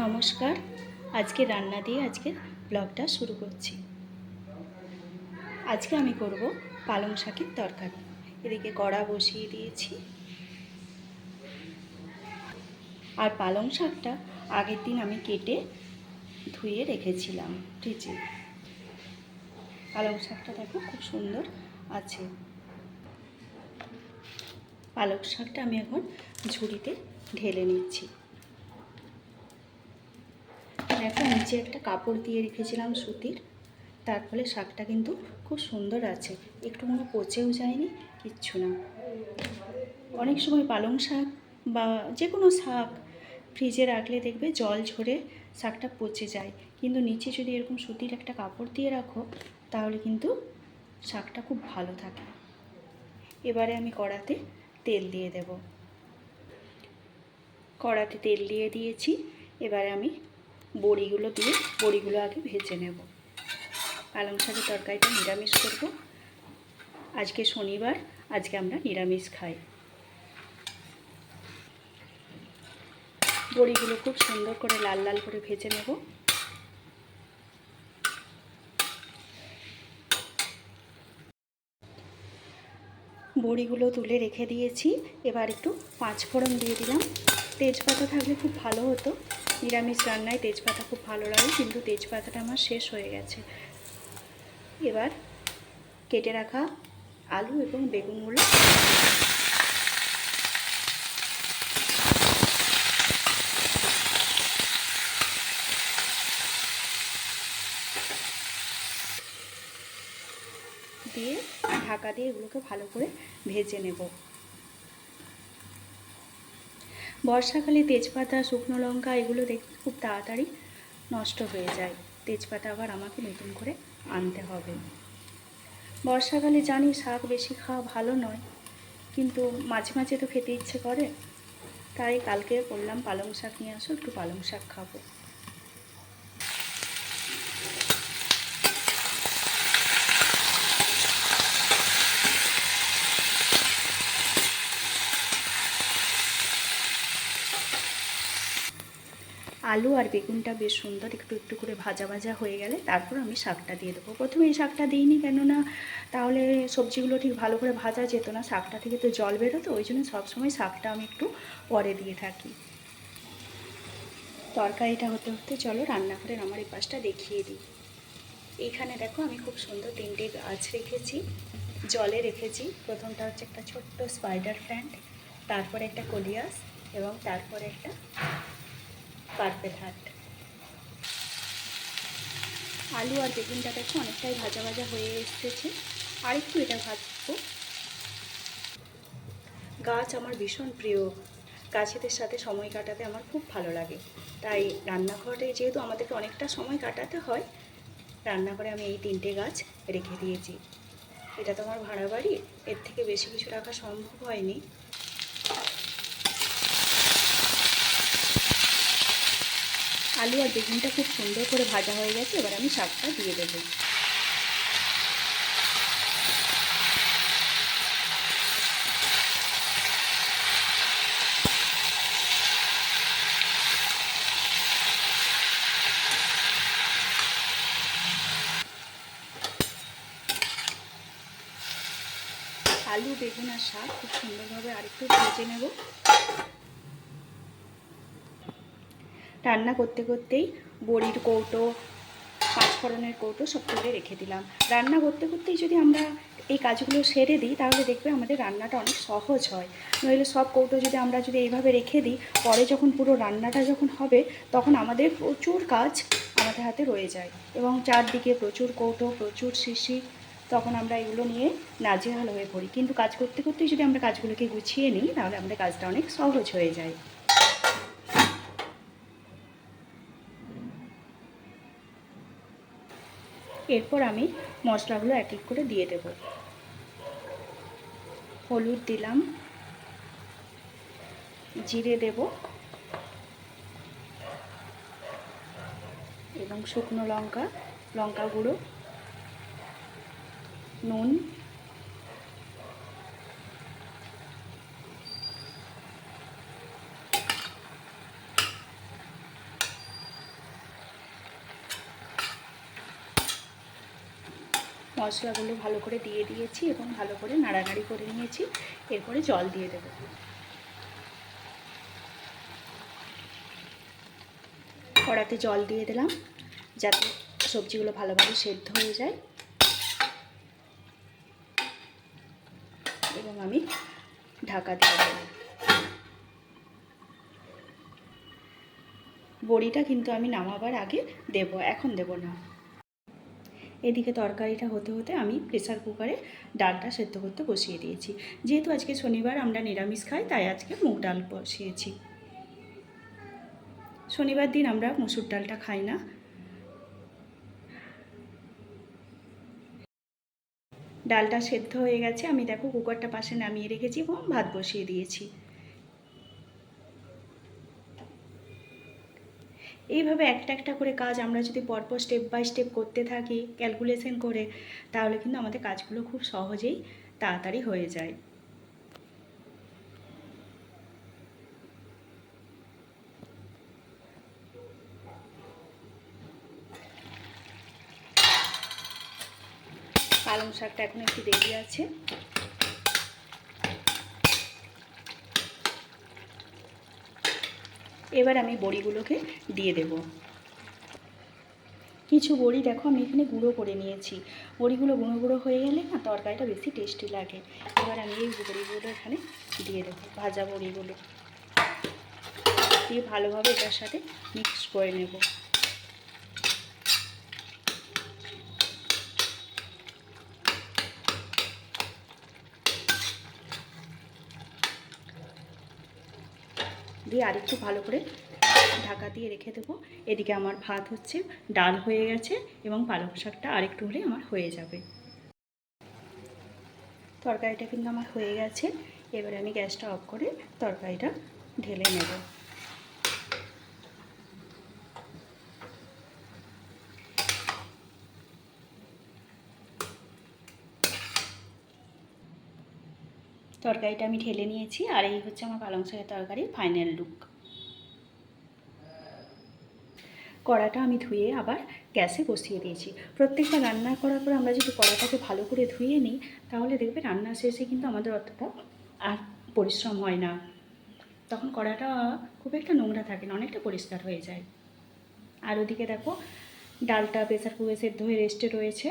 নমস্কার। আজকে রান্না দিয়ে আজকের ব্লগটা শুরু করছি। আজকে আমি করব পালং শাকের তরকারি। এদিকে কড়া বসিয়ে দিয়েছি। আর পালং শাকটা আগের দিন আমি কেটে ধুয়ে রেখেছিলাম ফ্রিজে। পালং শাকটা দেখো খুব সুন্দর আছে। পালং শাকটা আমি এখন ঝুড়িতে ঢেলে নিচ্ছি। দেখো নিচে একটা কাপড় দিয়ে রেখেছিলাম সুতির, তার ফলে শাকটা কিন্তু খুব সুন্দর আছে, একটু কোনো পচেও যায়নি, কিচ্ছু না। অনেক সময় পালং শাক বা যে কোনো শাক ফ্রিজে রাখলে দেখবে জল ঝরে শাকটা পচে যায়, কিন্তু নিচে যদি এরকম সুতির একটা কাপড় দিয়ে রাখো তাহলে কিন্তু শাকটা খুব ভালো থাকে। এবারে আমি কড়াতে তেল দিয়ে দেব। কড়াতে তেল দিয়ে দিয়েছি। এবারে আমি বড়িগুলো আগে ভেজে নেব। পালং শাকের তরকারিটা নিরামিষ করব। আজকে শনিবার, আজকে আমরা নিরামিষ খাই। বড়িগুলো খুব সুন্দর করে লাল লাল করে ভেজে নেব। বড়িগুলো তুলে রেখে দিয়েছি। এবার একটু পাঁচফোড়ন দিয়ে দিলাম। তেজপাতা থাকলে খুব ভালো হতো, নিরামিষ রান্নায় তেজপাতা খুব ভালো লাগে, কিন্তু তেজপাতাটা আমার শেষ হয়ে গেছে। এবার কেটে রাখা আলু এবং বেগুনগুলো দিয়ে ঢাকা দিয়ে এগুলোকে ভালো করে ভেজে নেব। বর্ষাকালে তেজপাতা, শুকনো লঙ্কা এগুলো দেখতে খুব তাড়াতাড়ি নষ্ট হয়ে যায়। তেজপাতা আবার আমাকে নতুন করে আনতে হবে। বর্ষাকালে জানি শাক বেশি খাওয়া ভালো নয়, কিন্তু মাঝে মাঝে তো খেতে ইচ্ছে করে, তাই কালকে বললাম পালং শাক নিয়ে আসো, একটু পালং শাক খাবো। আলু আর বেগুনটা বেশ সুন্দর একটু একটু করে ভাজা ভাজা হয়ে গেলে তারপর আমি শাকটা দিয়ে দেবো। প্রথমে এই শাকটা দিইনি, কেননা তাহলে সবজিগুলো ঠিক ভালো করে ভাজা যেত না, শাকটা থেকে তো জল বেরোতো, ওই জন্য সবসময় শাকটা আমি একটু পরে দিয়ে থাকি। তরকারিটা হতে হতে চলো রান্নাঘরের আমার এই পাশটা দেখিয়ে দিই। এইখানে দেখো আমি খুব সুন্দর তিনটে গাছ রেখেছি, জলে রেখেছি। প্রথমটা হচ্ছে একটা ছোট্ট স্পাইডার প্ল্যান্ট, তারপরে একটা কলিয়াস এবং তারপরে একটা পার্পেল হার্ট। আলু আর বেগুনটা দেখো অনেকটাই ভাজা ভাজা হয়ে এসেছে, আর একটু এটা ভাজবো। গাছ আমার ভীষণ প্রিয়, গাছেদের সাথে সময় কাটাতে আমার খুব ভালো লাগে, তাই রান্নাঘরে যেহেতু আমাদেরকে অনেকটা সময় কাটাতে হয়, রান্নাঘরে আমি এই তিনটে গাছ রেখে দিয়েছি। এটা তো আমার ভাড়া বাড়ি, এর থেকে বেশি কিছু রাখা সম্ভব হয়নি। আলু আর বেগুনটা খুব সুন্দর করে ভাজা হয়ে গেছে, এবার আমি শাকটা দিয়ে দেবো। আলু, বেগুন আর শাক খুব সুন্দরভাবে আরেকটু ভেজে নেব। রান্না করতে করতেই বড়ির কৌটো, পাঁচফোড়নের কৌটো সব তুলে রেখে দিলাম। রান্না করতে করতেই যদি আমরা এই কাজগুলো সেরে দিই তাহলে দেখবে আমাদের রান্নাটা অনেক সহজ হয়। নইলে সব কৌটো যদি আমরা এইভাবে রেখে দিই, পরে যখন পুরো রান্নাটা যখন হবে তখন আমাদের প্রচুর কাজ আমাদের হাতে রয়ে যায় এবং চারদিকে প্রচুর কৌটো, প্রচুর শিশি, তখন আমরা এগুলো নিয়ে নাজেহাল হয়ে পড়ি। কিন্তু কাজ করতে করতেই যদি আমরা কাজগুলোকে গুছিয়ে নিই তাহলে আমাদের কাজটা অনেক সহজ হয়ে যায়। এরপর আমি মশলাগুলো এক এক করে দিয়ে দেব। হলুদ দিলাম, জিরে দেব এবং শুকনো লঙ্কা, লঙ্কা গুঁড়ো, নুন, মশলাগুলো ভালো করে দিয়ে দিয়েছি এবং ভালো করে নাড়ানাড়ি করে নিয়েছি। এরপরে জল দিয়ে দেবো। কড়াতে জল দিয়ে দিলাম যাতে সবজিগুলো ভালোভাবে সেদ্ধ হয়ে যায়, এবং আমি ঢাকা দিয়ে দেব। বড়িটা কিন্তু আমি নামাবার আগে দেব, এখন দেব না। এদিকে তরকারিটা হতে হতে আমি প্রেসার কুকারে ডালটা সেদ্ধ করতে বসিয়ে দিয়েছি। যেহেতু আজকে শনিবার আমরা নিরামিষ খাই, তাই আজকে মুগ ডাল বসিয়েছি। শনিবার দিন আমরা মসুর ডালটা খাই না। ডালটা সেদ্ধ হয়ে গেছে, আমি দেখো কুকারটা পাশে নামিয়ে রেখেছি এবং ভাত বসিয়ে দিয়েছি। এইভাবে একটা একটা করে কাজ আমরা যদি পরপর স্টেপ বাই স্টেপ করতে থাকি ক্যালকুলেশন করে, তাহলে কিন্তু আমাদের কাজগুলো খুব সহজেই তাড়াতাড়ি হয়ে যায়। পালং শাকটা এখন একটু দেরি আছে। এবার আমি বড়িগুলোকে দিয়ে দেব। কিছু বড়ি দেখো আমি এখানে গুঁড়ো করে নিয়েছি। বড়িগুলো গুঁড়ো গুঁড়ো হয়ে গেলে না তরকারিটা বেশি টেস্টি লাগে। এবার আমি এই বড়িগুলো এখানে দিয়ে দেবো, ভাজা বড়িগুলো দিয়ে ভালোভাবে এটার সাথে মিক্স করে নেব। দিয়ে আরেকটু ভালো করে ঢাকা দিয়ে রেখে দেবো। এদিকে আমার ভাত হচ্ছে, ডাল হয়ে গেছে এবং পালং শাকটা আরেকটু হলে আমার হয়ে যাবে। তরকারিটা কিন্তু আমার হয়ে গেছে। এবার আমি গ্যাসটা অফ করে তরকারিটা ঢেলে নেব। তরকারিটা আমি ঢেলে নিয়েছি, আর এই হচ্ছে আমার পালং শাকের তরকারির ফাইনাল লুক। কড়াটা আমি ধুয়ে আবার গ্যাসে বসিয়ে দিয়েছি। প্রত্যেকটা রান্না করার পর আমরা যদি কড়াটাকে ভালো করে ধুয়ে নিই, তাহলে দেখবে রান্নার শেষে কিন্তু আমাদের অতটা আর পরিশ্রম হয় না। তখন কড়াটা খুব একটা নোংরা থাকে না, অনেকটা পরিষ্কার হয়ে যায়। আর ওদিকে দেখো ডালটা প্রেসার কুকারে সেদ্ধ হয়ে রেস্টে রয়েছে।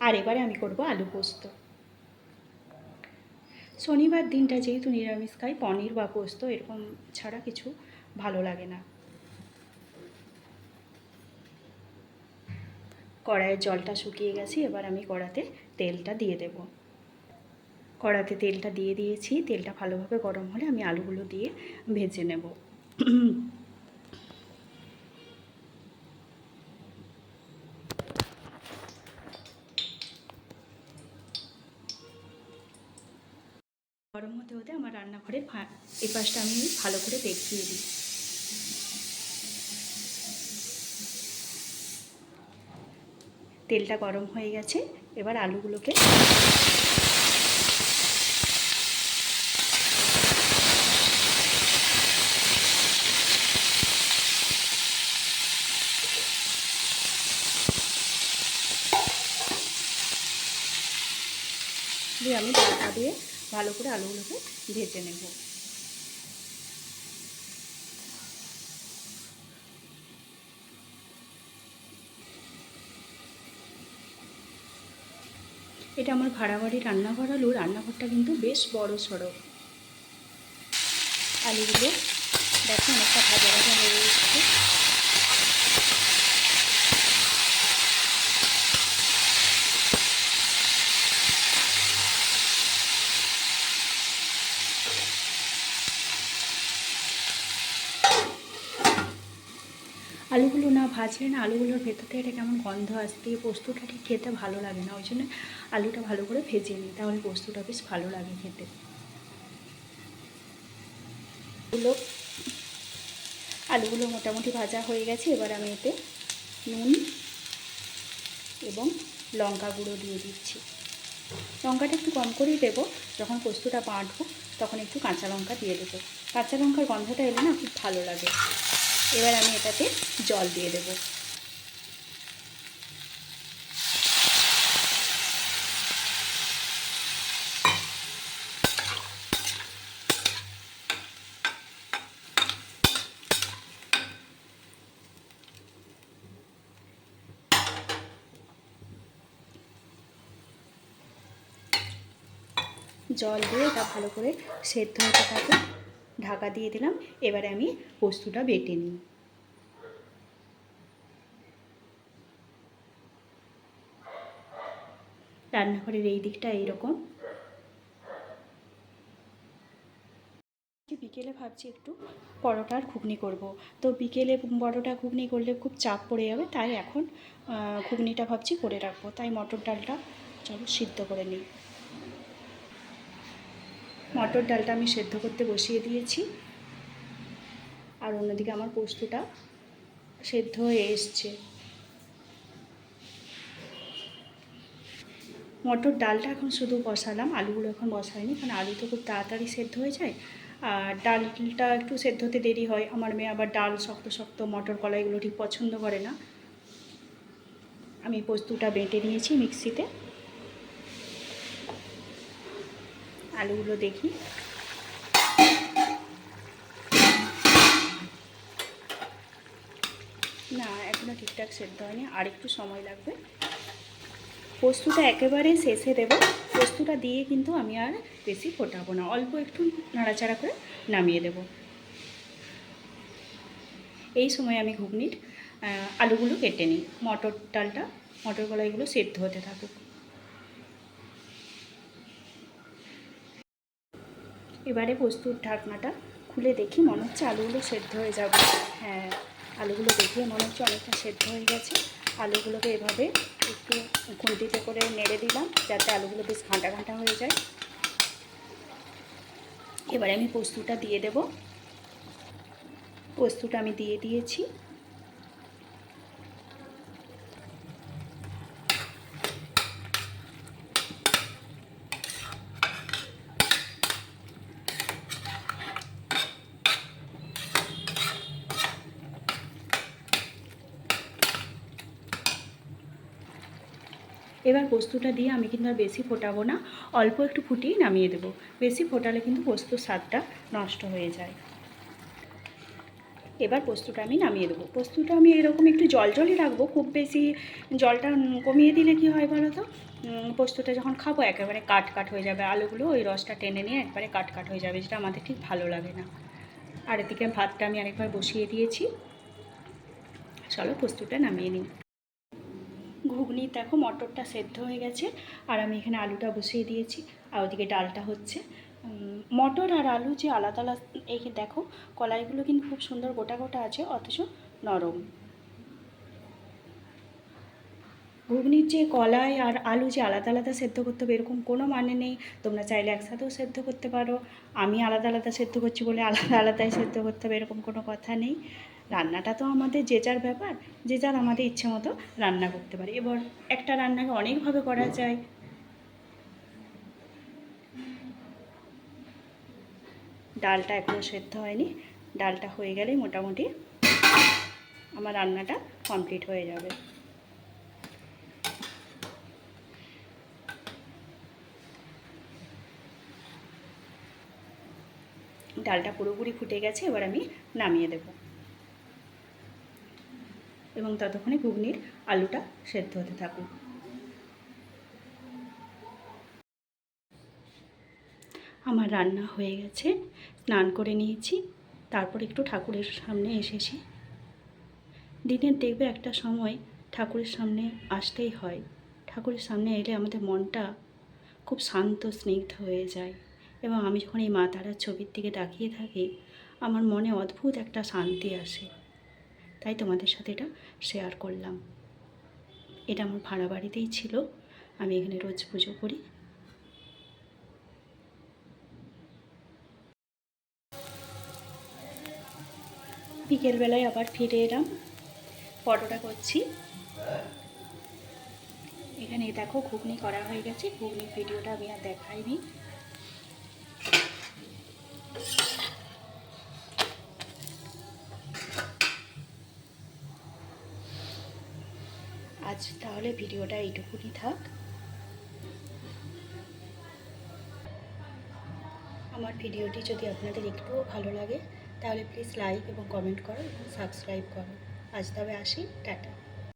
আর এবারে আমি করব আলু পোস্ত। শনিবার দিনটা যেহেতু নিরামিষ খাই, পনির বা পোস্ত এরকম ছাড়া কিছু ভালো লাগে না। কড়াইয়ের জলটা শুকিয়ে গেছে, এবার আমি কড়াতে তেলটা দিয়ে দেব। কড়াতে তেলটা দিয়ে দিয়েছি। তেলটা ভালোভাবে গরম হলে আমি আলুগুলো দিয়ে ভেজে নেব। গরম হতে হতে আমার রান্নাঘরে এই পাশটা আমি ভালো করে দেখিয়ে দিই। তেলটা গরম হয়ে গেছে, এবার আলুগুলোকে দিয়ে আমি ঢাকা দিয়ে ভালো করে আলুগুলোকে ভেজে নেব। এটা আমার ভাড়া বাড়ির রান্নাঘর। রান্নাঘরটা কিন্তু বেশ বড় সড়ো। আলুগুলো দেখো অনেকটা ভাজা ভাজা হয়ে এসেছে। আলুগুলো না ভাজলে না আলুগুলোর ভেতর থেকে এটা কেমন গন্ধ আসতে, পোস্তটা ঠিক খেতে ভালো লাগে না। ওই জন্য আলুটা ভালো করে ভেজে নিই, তাহলে পোস্তটা বেশ ভালো লাগে খেতে। আলুগুলো মোটামুটি ভাজা হয়ে গেছে। এবার আমি এতে নুন এবং লঙ্কা গুঁড়ো দিয়ে দিচ্ছি। লঙ্কাটা একটু কম করেই দেবো, যখন পোস্তটা বাটবো তখন একটু কাঁচা লঙ্কা দিয়ে দেবো। কাঁচা লঙ্কার গন্ধটা এলে না খুব ভালো লাগে। এবার আমি এটাতে জল দিয়ে দেবো। জল দিয়ে এটা ভালো করে সেদ্ধ হতে থাকে। ঢাকা দিয়ে দিলাম। এবারে আমি পোস্তটা বেটে নিই। রান্নাঘরের এই দিকটা এইরকম। বিকেলে ভাবছি একটু পরোটা আর ঘুগনি করব। তো বিকেলে পরোটা ঘুগনি করলে খুব চাপ পড়ে যাবে, তাই এখন ঘুগনিটা ভাবছি করে রাখবো। তাই মটর ডালটা চলো সিদ্ধ করে নিই। মটর ডালটা আমি সেদ্ধ করতে বসিয়ে দিয়েছি, আর অন্যদিকে আমার পোস্তটা সেদ্ধ হয়ে এসছে। মটর ডালটা এখন শুধু বসালাম, আলুগুলো এখন বসাইনি, কারণ আলু তো খুব তাড়াতাড়ি সেদ্ধ হয়ে যায়, আর ডালটা একটু সেদ্ধ হতে দেরি হয়। আমার মেয়ে আবার ডাল শক্ত শক্ত, মটর কলা এগুলো ঠিক পছন্দ করে না। আমি পোস্তটা বেটে নিয়েছি মিক্সিতে। আলুগুলো দেখি, না এখনও ঠিকঠাক সেদ্ধ হয়নি, আর একটু সময় লাগবে। পোস্তটা একেবারে শেষে দেব। পোস্তটা দিয়ে কিন্তু আমি আর বেশি ফোটাবো না, অল্প একটু নাড়াচাড়া করে নামিয়ে দেব। এই সময় আমি ঘুগনির আলুগুলো কেটে নিই। মটর ডালটা, মটর কলাইগুলো সেদ্ধ হতে থাকুক। এবারে পোস্তুর ঢাকনাটা খুলে দেখি, মনে হচ্ছে আলুগুলো সেদ্ধ হয়ে যাবে। হ্যাঁ, আলুগুলো দেখে মনে হচ্ছে অনেকটা সেদ্ধ হয়ে গেছে। আলুগুলোকে এভাবে একটু খুন্তিতে করে নেড়ে দিলাম, যাতে আলুগুলো বেশ ঘাঁটা ঘাঁটা হয়ে যায়। এবারে আমি পোস্তটা দিয়ে দেব। পোস্তটা আমি দিয়ে দিয়েছি। এবার পোস্তটা দিয়ে আমি কিন্তু আর বেশি ফোটাবো না, অল্প একটু ফুটিয়ে নামিয়ে দেবো। বেশি ফোটালে কিন্তু পোস্তর স্বাদটা নষ্ট হয়ে যায়। এবার পোস্তটা আমি নামিয়ে দেবো। পোস্তটা আমি এরকম একটু জল জলই রাখবো, খুব বেশি জলটা কমিয়ে দিলে কি হয় বলো তো, পোস্তটা যখন খাবো একেবারে কাট কাট হয়ে যাবে, আলুগুলো ওই রসটা টেনে নিয়ে একবারে কাট কাট হয়ে যাবে, যেটা আমাদের ঠিক ভালো লাগে না। আর এদিকে ভাতটা আমি আরেকবার বসিয়ে দিয়েছি। চলো পোস্তটা নামিয়ে নিই। ঘুগনি দেখো মটরটা সেদ্ধ হয়ে গেছে, আর আমি এখানে আলুটা বসিয়ে দিয়েছি, আর ওদিকে ডালটা হচ্ছে। মটর আর আলু যে আলাদা আলাদা, এই দেখো কলাইগুলো কিন্তু খুব সুন্দর গোটা গোটা আছে, অথচ নরম। ঘুগনির যে কলাই আর আলু যে আলাদা আলাদা সেদ্ধ করতে হবে এরকম কোনো মানে নেই। তোমরা চাইলে একসাথেও সেদ্ধ করতে পারো। আমি আলাদা আলাদা সেদ্ধ করছি বলে আলাদা আলাদাই সেদ্ধ করতে হবে এরকম কোনো কথা নেই। রান্নাটা তো আমাদের যে যার ব্যাপার, যে যার আমাদের ইচ্ছে মতো রান্না করতে পারি। এবার একটা রান্নাকে অনেকভাবে করা যায়। ডালটা এখনও সেদ্ধ হয়নি, ডালটা হয়ে গেলেই মোটামুটি আমার রান্নাটা কমপ্লিট হয়ে যাবে। ডালটা পুরোপুরি ফুটে গেছে, এবার আমি নামিয়ে দেব, এবং ততক্ষণে ঘুগনির আলুটা সেদ্ধ হতে থাকুক। আমার রান্না হয়ে গেছে, স্নান করে নিয়েছি, তারপর একটু ঠাকুরের সামনে এসেছি। দিনের দেখবে একটা সময় ঠাকুরের সামনে আসতেই হয়। ঠাকুরের সামনে এলে আমাদের মনটা খুব শান্ত স্নিগ্ধ হয়ে যায়, এবং আমি যখন এই মা তারার ছবির দিকে তাকিয়ে থাকি আমার মনে অদ্ভুত একটা শান্তি আসে। তাই তোমাদের সাথে এটা শেয়ার করলাম। এটা আমার ভাড়া বাড়িতেই ছিল, আমি এখানে রোজ পুজো করি। বিকেলবেলায় আবার ফিরে এলাম, পরোটা করছি। এখানে দেখো ঘুগনি করা হয়ে গেছে, ঘুগনির ভিডিওটা আমি আর দেখাইনি। আজ তাহলে ভিডিওটা এইটুকুনি থাক। আমার ভিডিওটি যদি আপনাদের একটুও ভালো লাগে তাহলে প্লিজ লাইক এবং কমেন্ট করো এবং সাবস্ক্রাইব করো। আজ তবে আসি, টাটা।